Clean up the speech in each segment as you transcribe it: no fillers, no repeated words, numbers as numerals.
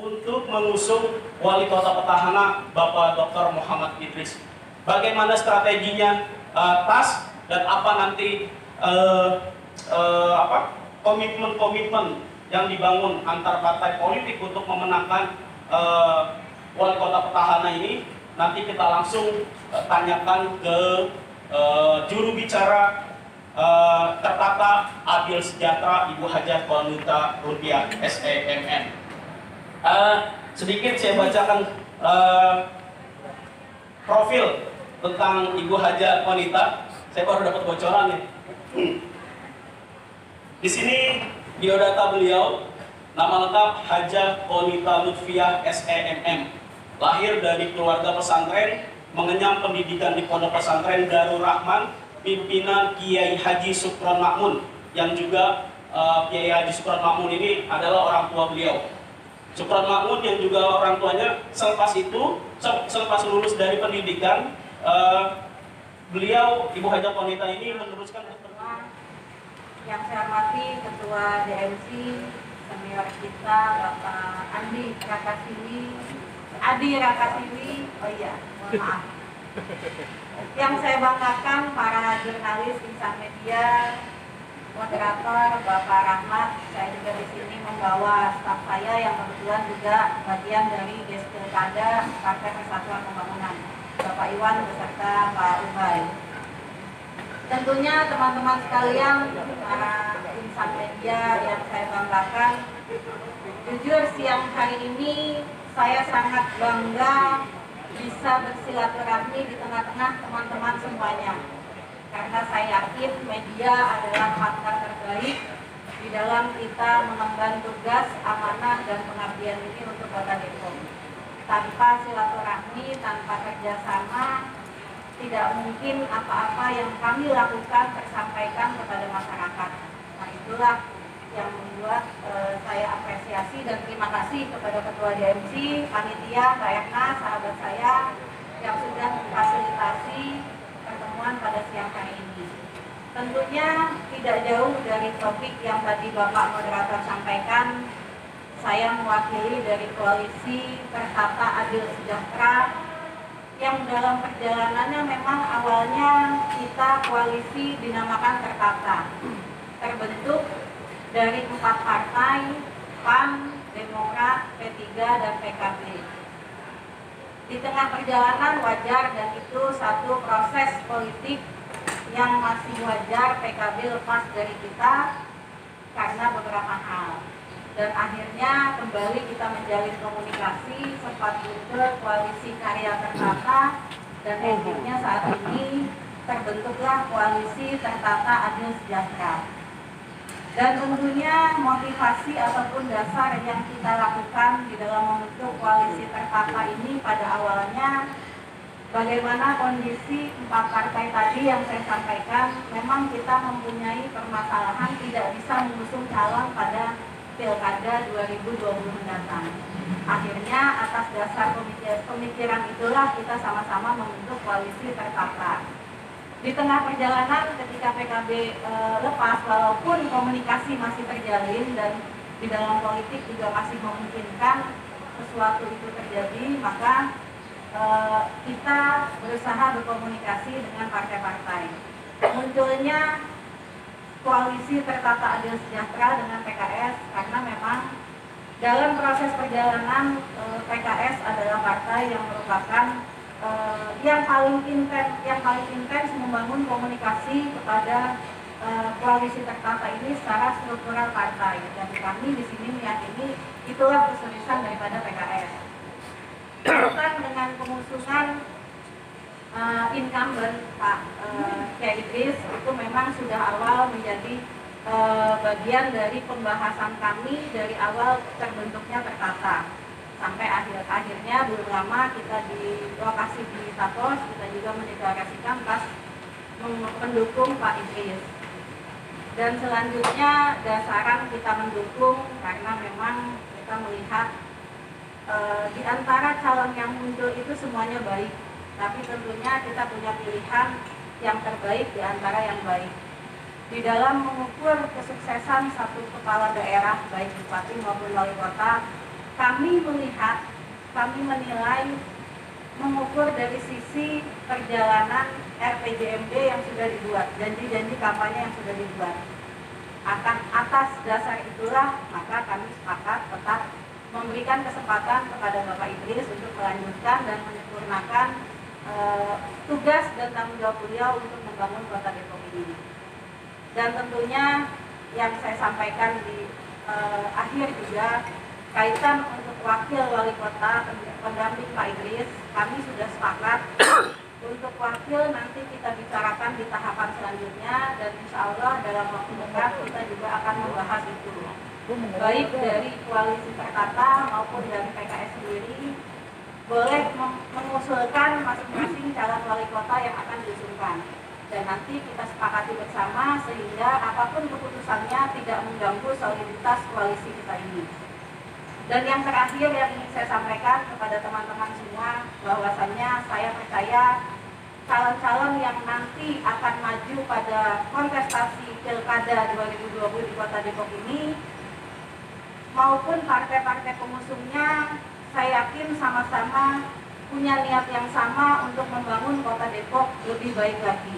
untuk mengusung wali kota petahana Bapak Dr. Muhammad Idris. Bagaimana strateginya, tas, dan apa nanti komitmen-komitmen yang dibangun antar partai politik untuk memenangkan wali kota petahana ini, nanti kita langsung tanyakan ke juru bicara Tertata Adil Sejahtera Ibu Hajah Qanita Rupiah SEMN. Sedikit saya bacakan profil tentang Ibu Hajah Qanita. Saya baru dapat bocoran nih. Di sini biodata beliau, nama lengkap Hajah Qanita Lutfiah SEMM. Lahir dari keluarga pesantren, mengenyam pendidikan di Pondok Pesantren Darul Rahman, pimpinan Kiai Haji Sukron Makmun, yang juga Kiai Haji Sukron Makmun ini adalah orang tua beliau. Sukron Makmun yang juga orang tuanya selepas lulus dari pendidikan, beliau Ibu Hajah Qanita ini meneruskan yang saya hormati Ketua DMC senior kita Bapak Adi Rakasili, oh iya, mohon maaf. Yang saya banggakan para jurnalis insan media, moderator Bapak Rahmat, saya juga di sini membawa staf saya yang kebetulan juga bagian dari Pilkada Partai Persatuan Pembangunan, Bapak Iwan beserta Pak Ubay. Tentunya teman-teman sekalian, para insan media yang saya banggakan, jujur siang hari ini saya sangat bangga bisa bersilaturahmi di tengah-tengah teman-teman semuanya. Karena saya yakin media adalah partner terbaik di dalam kita mengemban tugas, amanah, dan pengabdian ini untuk Kota Depok. Tanpa silaturahmi, tanpa kerjasama, tidak mungkin apa-apa yang kami lakukan tersampaikan kepada masyarakat. Nah, itulah yang membuat saya apresiasi dan terima kasih kepada Ketua DMC, panitia, Pak Erna, sahabat saya yang sudah memfasilitasi pertemuan pada siang hari ini. Tentunya tidak jauh dari topik yang tadi Bapak moderator sampaikan, saya mewakili dari Koalisi Tertata Adil Sejahtera yang dalam perjalanannya memang awalnya kita koalisi dinamakan Tertata, terbentuk dari 4 partai, PAN, Demokrat, P3, dan PKB. Di tengah perjalanan wajar, dan itu satu proses politik yang masih wajar PKB lepas dari kita karena beberapa hal. Dan akhirnya kembali kita menjalin komunikasi, sempat muncul koalisi karya Tertata, dan akhirnya saat ini terbentuklah koalisi Tertata Adil Sejahtera. Dan tentunya motivasi ataupun dasar yang kita lakukan di dalam membentuk koalisi Tertata ini pada awalnya, bagaimana kondisi 4 partai tadi yang saya sampaikan, memang kita mempunyai permasalahan tidak bisa mengusung calon pada Pilkada 2020 mendatang. Akhirnya atas dasar pemikiran itulah kita sama-sama membentuk koalisi Tertata. Di tengah perjalanan ketika PKB lepas, walaupun komunikasi masih terjalin dan di dalam politik juga masih memungkinkan sesuatu itu terjadi, maka kita berusaha berkomunikasi dengan partai-partai. Munculnya koalisi Tertata Adil Sejahtera dengan PKS karena memang dalam proses perjalanan PKS adalah partai yang merupakan yang paling intens membangun komunikasi kepada koalisi Tertata ini secara struktural partai, dan kami di sini meyakini itulah keseriusan daripada PKS. Bukan dengan pengusungan incumbent Pak Kiai Idris, itu memang sudah awal menjadi bagian dari pembahasan kami dari awal terbentuknya Tertata. Sampai akhirnya belum lama kita di lokasi di Tapos, kita juga mendeklarasikan pas mendukung Pak Idris. Dan selanjutnya dasaran kita mendukung karena memang kita melihat di antara calon yang muncul itu semuanya baik, tapi tentunya kita punya pilihan yang terbaik di antara yang baik. Di dalam mengukur kesuksesan satu kepala daerah, baik bupati maupun wali kota, kami menilai, mengukur dari sisi perjalanan RPJMD yang sudah dibuat, janji-janji kampanye yang sudah dibuat. Atas dasar itulah maka kami sepakat tetap memberikan kesempatan kepada Bapak Idris untuk melanjutkan dan menyempurnakan tugas dan tanggung jawab beliau untuk membangun Kota Depok ini. Dan tentunya yang saya sampaikan di akhir juga, kaitan untuk wakil wali kota pendamping Pak Idris, kami sudah sepakat untuk wakil nanti kita bicarakan di tahapan selanjutnya, dan insya Allah dalam waktu dekat kita juga akan membahas itu, baik dari koalisi Perkata maupun dari PKS sendiri boleh mengusulkan masing-masing calon wali kota yang akan diusulkan, dan nanti kita sepakati bersama sehingga apapun keputusannya tidak mengganggu soliditas koalisi kita ini. Dan yang terakhir yang ingin saya sampaikan kepada teman-teman semua, bahwasannya saya percaya calon-calon yang nanti akan maju pada kontestasi Pilkada 2020 di Kota Depok ini maupun partai-partai pengusungnya, saya yakin sama-sama punya niat yang sama untuk membangun Kota Depok lebih baik lagi.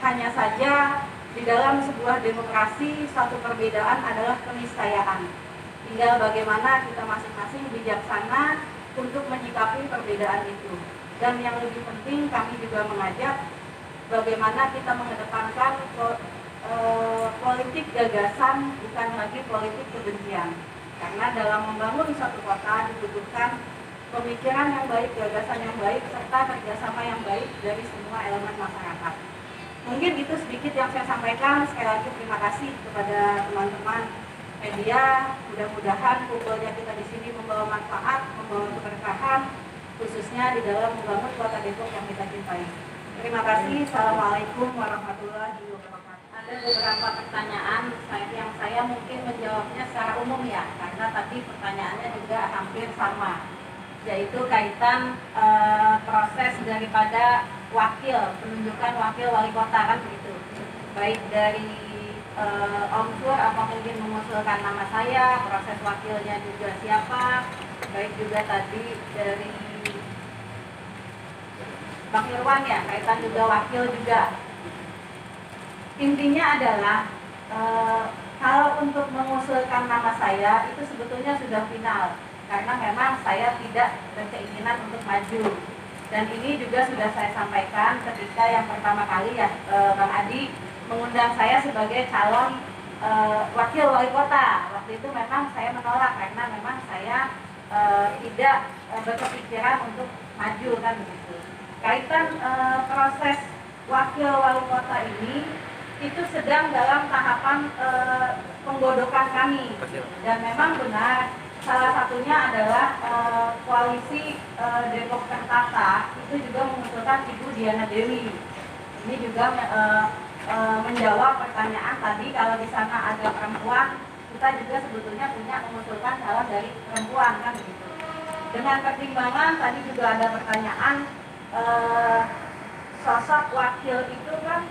Hanya saja di dalam sebuah demokrasi, satu perbedaan adalah keniscayaan. Tinggal bagaimana kita masing-masing bijaksana untuk menyikapi perbedaan itu. Dan yang lebih penting, kami juga mengajak bagaimana kita mengedepankan politik gagasan, bukan lagi politik kebencian. Karena dalam membangun satu kota dibutuhkan pemikiran yang baik, gagasan yang baik, serta kerjasama yang baik dari semua elemen masyarakat. Mungkin itu sedikit yang saya sampaikan. Sekali lagi terima kasih kepada teman-teman media. Mudah-mudahan kumpulnya kita di sini membawa manfaat, membawa keberkahan, khususnya di dalam membangun Kota Depok yang kita cintai. Terima kasih. Assalamualaikum warahmatullahi wabarakatuh. Ada beberapa pertanyaan yang saya mungkin menjawabnya secara umum ya, karena tadi pertanyaannya juga hampir sama, yaitu kaitan proses daripada penunjukan wakil wali kota, kan begitu. Baik dari Om Sur apa mungkin mengusulkan nama saya, proses wakilnya juga siapa, baik juga tadi dari Bang Irwan ya, kaitan juga wakil juga. Intinya adalah kalau untuk mengusulkan nama saya itu sebetulnya sudah final, karena memang saya tidak berkeinginan untuk maju. Dan ini juga sudah saya sampaikan ketika yang pertama kali ya Bang Adi mengundang saya sebagai calon wakil wali kota. Waktu itu memang saya menolak karena memang saya tidak berpikiran untuk maju, kan begitu. Kaitan proses wakil wali kota ini itu sedang dalam tahapan penggodokan kami, dan memang benar salah satunya adalah koalisi Depok Perkata itu juga mengusulkan Ibu Diana Dewi. Ini juga menjawab pertanyaan tadi, kalau di sana ada perempuan, kita juga sebetulnya punya mengusulkan calon dari perempuan, kan begitu. Dengan pertimbangan tadi juga ada pertanyaan sosok wakil itu kan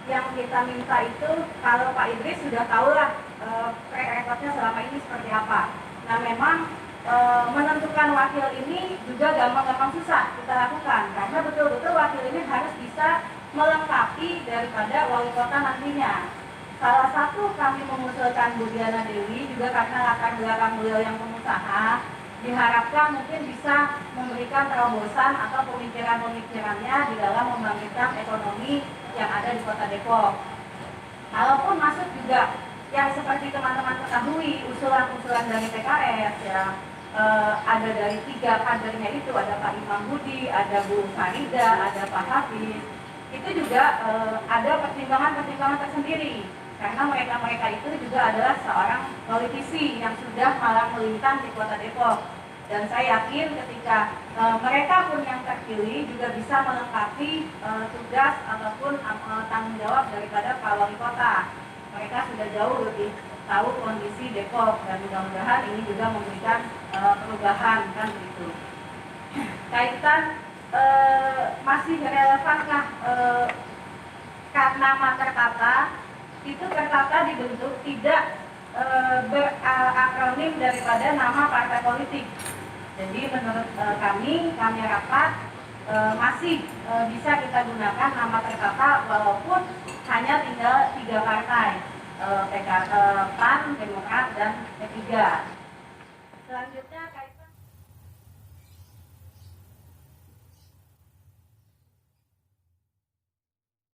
yang kita minta itu, kalau Pak Idris sudah tahu lah rekodnya selama ini seperti apa. Nah memang menentukan wakil ini juga gampang-gampang susah kita lakukan, karena betul-betul wakil ini harus bisa melengkapi daripada wali kota nantinya. Salah satu kami mengusulkan Bu Diana Dewi juga karena latar belakang beliau yang pengusaha, diharapkan mungkin bisa memberikan terobosan atau pemikiran-pemikirannya di dalam membangkitkan ekonomi yang ada di Kota Depok. Kalaupun masuk juga yang seperti teman-teman ketahui, usulan-usulan dari PKS ya, ada dari 3 kadernya itu, ada Pak Imam Budi, ada Bu Farida, ada Pak Hafiz. Itu juga ada pertimbangan-pertimbangan tersendiri, karena mereka-mereka itu juga adalah seorang politisi yang sudah malang melintang di Kota Depok. Dan saya yakin ketika mereka pun yang terpilih juga bisa melengkapi tugas ataupun tanggung jawab daripada Pak Wali Kota. Mereka sudah jauh lebih tahu kondisi Depok, dan mudah-mudahan ini juga memberikan perubahan, kan begitu. Kaitan masih relevankah nama Perkata? Itu Perkata dibentuk tidak berakronim daripada nama partai politik. Jadi menurut kami rapat masih bisa kita gunakan nama terkata walaupun hanya tinggal 3 partai, PAN, Demokrat, dan P3. Selanjutnya